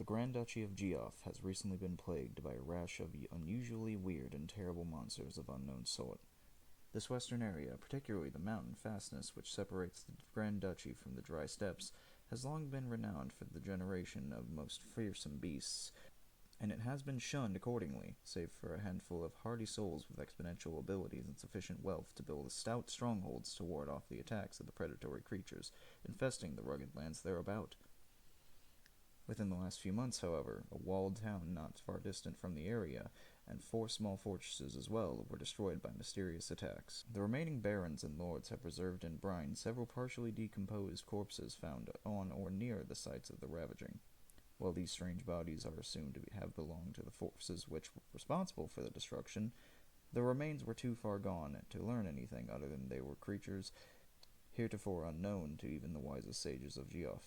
The Grand Duchy of Geoff has recently been plagued by a rash of unusually weird and terrible monsters of unknown sort. This western area, particularly the mountain fastness which separates the Grand Duchy from the dry steppes, has long been renowned for the generation of most fearsome beasts, and it has been shunned accordingly, save for a handful of hardy souls with exponential abilities and sufficient wealth to build stout strongholds to ward off the attacks of the predatory creatures infesting the rugged lands thereabout. Within the last few months, however, a walled town not far distant from the area, and 4 small fortresses as well, were destroyed by mysterious attacks. The remaining barons and lords have preserved in brine several partially decomposed corpses found on or near the sites of the ravaging. While these strange bodies are assumed to have belonged to the forces which were responsible for the destruction, the remains were too far gone to learn anything other than they were creatures heretofore unknown to even the wisest sages of Geoff.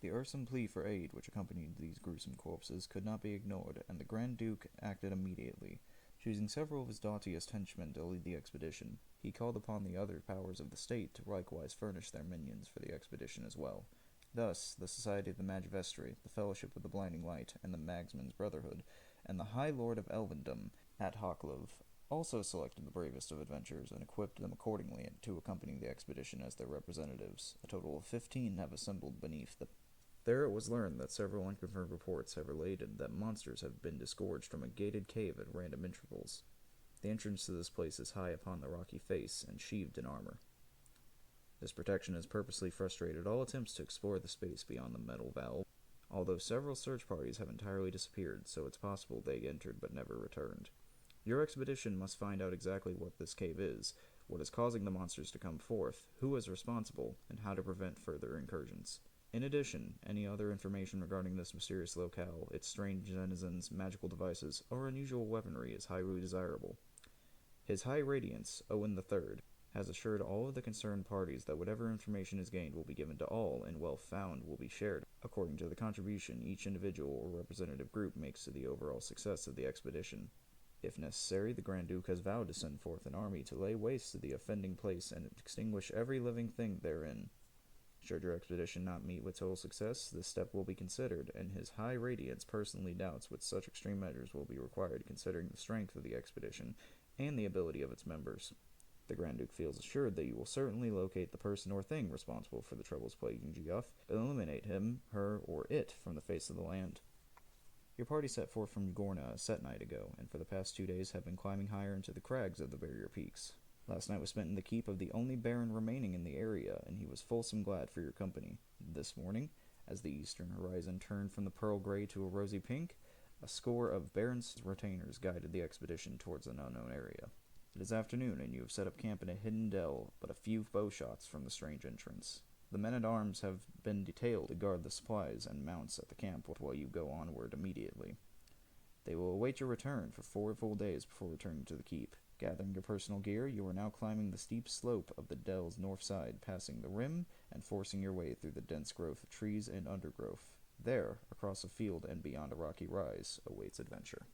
The irksome plea for aid which accompanied these gruesome corpses could not be ignored, and the Grand Duke acted immediately. Choosing several of his doughtiest henchmen to lead the expedition, he called upon the other powers of the state to likewise furnish their minions for the expedition as well. Thus, the Society of the Magivestri, the Fellowship of the Blinding Light, and the Magsman's Brotherhood, and the High Lord of Elvendom, at Hocklove, also selected the bravest of adventurers and equipped them accordingly to accompany the expedition as their representatives. A total of 15 have assembled beneath the There it was learned that several unconfirmed reports have related that monsters have been disgorged from a gated cave at random intervals. The entrance to this place is high upon the rocky face and sheathed in armor. This protection has purposely frustrated all attempts to explore the space beyond the metal valve, although several search parties have entirely disappeared, so it's possible they entered but never returned. Your expedition must find out exactly what this cave is, what is causing the monsters to come forth, who is responsible, and how to prevent further incursions. In addition, any other information regarding this mysterious locale, its strange denizens, magical devices, or unusual weaponry is highly desirable. His High Radiance, Owen III, has assured all of the concerned parties that whatever information is gained will be given to all, and wealth found will be shared, according to the contribution each individual or representative group makes to the overall success of the expedition. If necessary, the Grand Duke has vowed to send forth an army to lay waste to the offending place and extinguish every living thing therein. Should your expedition not meet with total success, this step will be considered, and His High Radiance personally doubts what such extreme measures will be required considering the strength of the expedition and the ability of its members. The Grand Duke feels assured that you will certainly locate the person or thing responsible for the troubles plaguing Geoff, and eliminate him, her, or it from the face of the land. Your party set forth from Gorna a set night ago, and for the past 2 days have been climbing higher into the crags of the barrier peaks. Last night was spent in the keep of the only baron remaining in the area, and he was fulsome glad for your company. This morning, as the eastern horizon turned from the pearl gray to a rosy pink, a score of baron's retainers guided the expedition towards an unknown area. It is afternoon, and you have set up camp in a hidden dell, but a few bow shots from the strange entrance. The men-at-arms have been detailed to guard the supplies and mounts at the camp while you go onward immediately. They will await your return for 4 full days before returning to the keep. Gathering your personal gear, you are now climbing the steep slope of the dell's north side, passing the rim and forcing your way through the dense growth of trees and undergrowth. There, across a field and beyond a rocky rise, awaits adventure.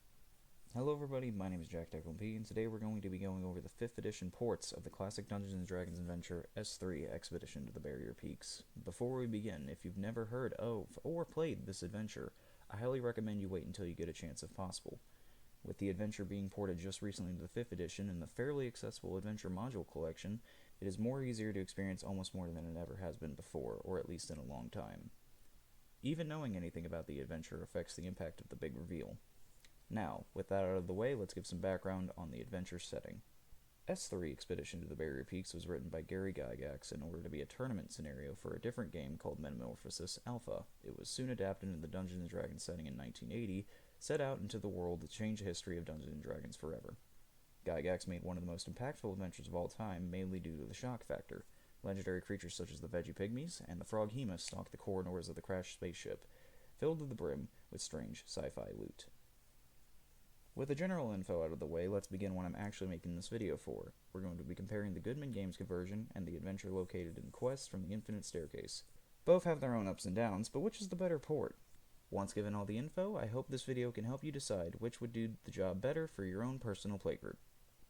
Hello everybody, my name is Jack Declan, and today we're going to be going over the 5th edition ports of the classic Dungeons & Dragons adventure S3 Expedition to the Barrier Peaks. Before we begin, if you've never heard of or played this adventure, I highly recommend you wait until you get a chance if possible. With the adventure being ported just recently to the 5th edition and the fairly accessible adventure module collection, it is more easier to experience almost more than it ever has been before, or at least in a long time. Even knowing anything about the adventure affects the impact of the big reveal. Now, with that out of the way, let's give some background on the adventure setting. S3 Expedition to the Barrier Peaks was written by Gary Gygax in order to be a tournament scenario for a different game called Metamorphosis Alpha. It was soon adapted into the Dungeons & Dragons setting in 1980, set out into the world to change the history of Dungeons & Dragons forever. Gygax made one of the most impactful adventures of all time, mainly due to the shock factor. Legendary creatures such as the Veggie Pygmies and the Froghemoth stalk the corridors of the crashed spaceship, filled to the brim with strange sci-fi loot. With the general info out of the way, let's begin what I'm actually making this video for. We're going to be comparing the Goodman Games conversion and the adventure located in Quest from the Infinite Staircase. Both have their own ups and downs, but which is the better port? Once given all the info, I hope this video can help you decide which would do the job better for your own personal playgroup.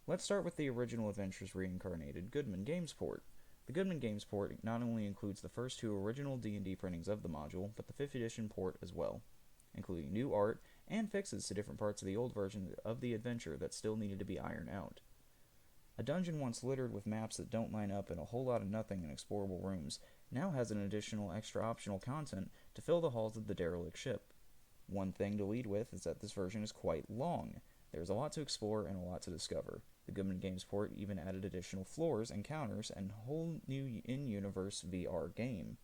Let's start with the original Adventures Reincarnated Goodman Games port. The Goodman Games port not only includes the first two original D&D printings of the module, but the 5th edition port as well, including new art and fixes to different parts of the old version of the adventure that still needed to be ironed out. A dungeon once littered with maps that don't line up and a whole lot of nothing in explorable rooms now has an additional extra optional content to fill the halls of the derelict ship. One thing to lead with is that this version is quite long. There's a lot to explore and a lot to discover. The Goodman Games port even added additional floors, encounters, and a whole new in-universe VR game.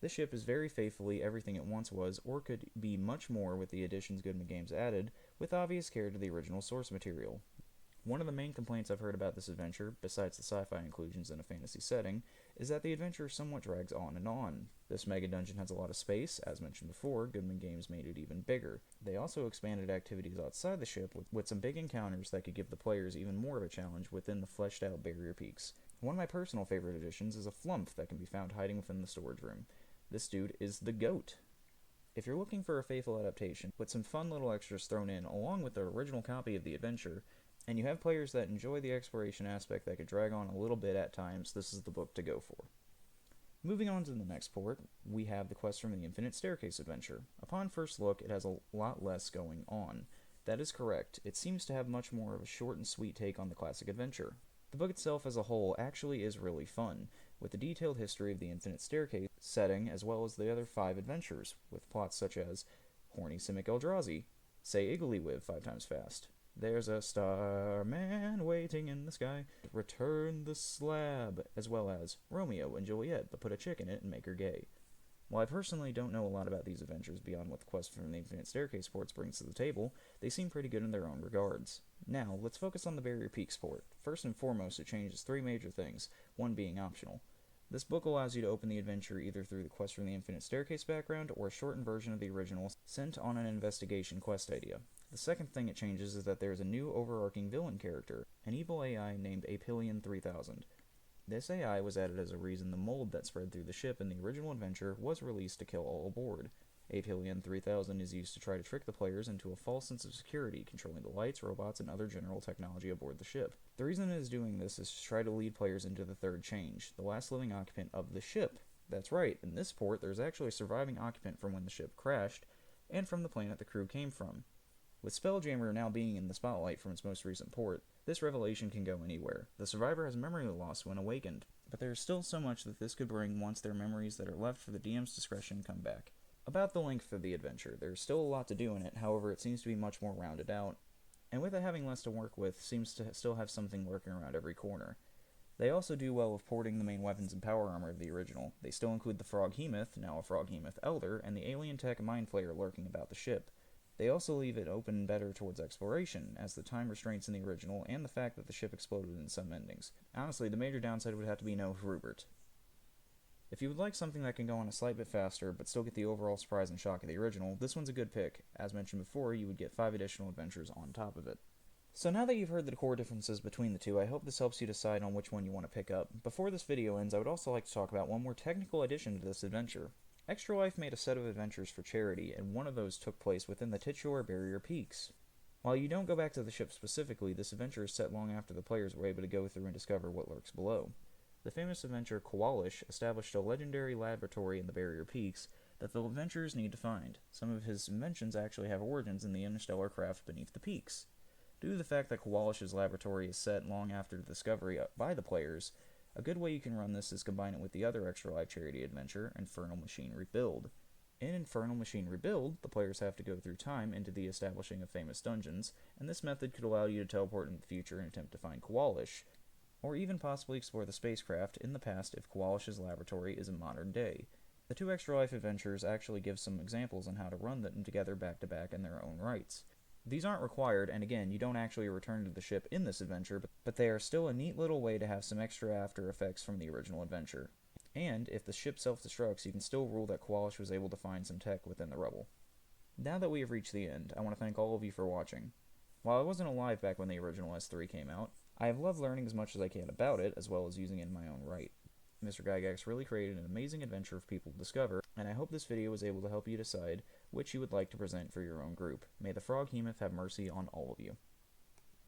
This ship is very faithfully everything it once was, or could be much more with the additions Goodman Games added, with obvious care to the original source material. One of the main complaints I've heard about this adventure, besides the sci-fi inclusions in a fantasy setting, is that the adventure somewhat drags on and on. This mega dungeon has a lot of space. As mentioned before, Goodman Games made it even bigger. They also expanded activities outside the ship with some big encounters that could give the players even more of a challenge within the fleshed out barrier peaks. One of my personal favorite additions is a flump that can be found hiding within the storage room. This dude is the GOAT. If you're looking for a faithful adaptation with some fun little extras thrown in along with the original copy of the adventure, and you have players that enjoy the exploration aspect that could drag on a little bit at times, this is the book to go for. Moving on to the next port, we have the Quest from the Infinite Staircase adventure. Upon first look, it has a lot less going on. That is correct. It seems to have much more of a short and sweet take on the classic adventure. The book itself as a whole actually is really fun, with the detailed history of the Infinite Staircase setting as well as the other 5 adventures, with plots such as Horny Simic Eldrazi, Say Igglywiv 5 times fast, There's a starman waiting in the sky, Return the slab, as well as Romeo and Juliet, but put a chick in it and make her gay. While I personally don't know a lot about these adventures beyond what the Quest from the Infinite Staircase ports brings to the table, they seem pretty good in their own regards. Now, let's focus on the Barrier Peaks port. First and foremost, it changes 3 major things, one being optional. This book allows you to open the adventure either through the Quest from the Infinite Staircase background or a shortened version of the original sent on an investigation quest idea. The second thing it changes is that there is a new overarching villain character, an evil AI named Apillion 3000. This AI was added as a reason the mold that spread through the ship in the original adventure was released to kill all aboard. Apillion 3000 is used to try to trick the players into a false sense of security, controlling the lights, robots, and other general technology aboard the ship. The reason it is doing this is to try to lead players into the third change, the last living occupant of the ship. That's right, in this port there's actually a surviving occupant from when the ship crashed, and from the planet the crew came from. With Spelljammer now being in the spotlight from its most recent port, this revelation can go anywhere. The survivor has memory loss when awakened, but there is still so much that this could bring once their memories that are left for the DM's discretion come back. About the length of the adventure, there's still a lot to do in it, however it seems to be much more rounded out, and with it having less to work with, seems to still have something lurking around every corner. They also do well with porting the main weapons and power armor of the original. They still include the Froghemoth, now a Froghemoth Elder, and the alien tech Mind Flayer lurking about the ship. They also leave it open better towards exploration, as the time restraints in the original and the fact that the ship exploded in some endings. Honestly, the major downside would have to be no Hrubert. If you would like something that can go on a slight bit faster, but still get the overall surprise and shock of the original, this one's a good pick. As mentioned before, you would get 5 additional adventures on top of it. So now that you've heard the core differences between the two, I hope this helps you decide on which one you want to pick up. Before this video ends, I would also like to talk about one more technical addition to this adventure. Extra Life made a set of adventures for charity, and one of those took place within the titular Barrier Peaks. While you don't go back to the ship specifically, this adventure is set long after the players were able to go through and discover what lurks below. The famous adventure Kowalish established a legendary laboratory in the Barrier Peaks that the adventurers need to find. Some of his inventions actually have origins in the interstellar craft beneath the peaks. Due to the fact that Kowalish's laboratory is set long after the discovery by the players, a good way you can run this is combine it with the other Extra Life charity adventure, Infernal Machine Rebuild. In Infernal Machine Rebuild, the players have to go through time into the establishing of famous dungeons, and this method could allow you to teleport into the future and attempt to find Kowalish, or even possibly explore the spacecraft in the past if Kowalish's laboratory is in modern day. The 2 Extra Life adventures actually give some examples on how to run them together back to back in their own rights. These aren't required, and again, you don't actually return to the ship in this adventure, but they are still a neat little way to have some extra after effects from the original adventure. And if the ship self-destructs, you can still rule that Kowalish was able to find some tech within the rubble. Now that we have reached the end, I want to thank all of you for watching. While I wasn't alive back when the original S3 came out, I have loved learning as much as I can about it, as well as using it in my own right. Mr. Gygax really created an amazing adventure for people to discover, and I hope this video was able to help you decide which you would like to present for your own group. May the Froghemoth have mercy on all of you.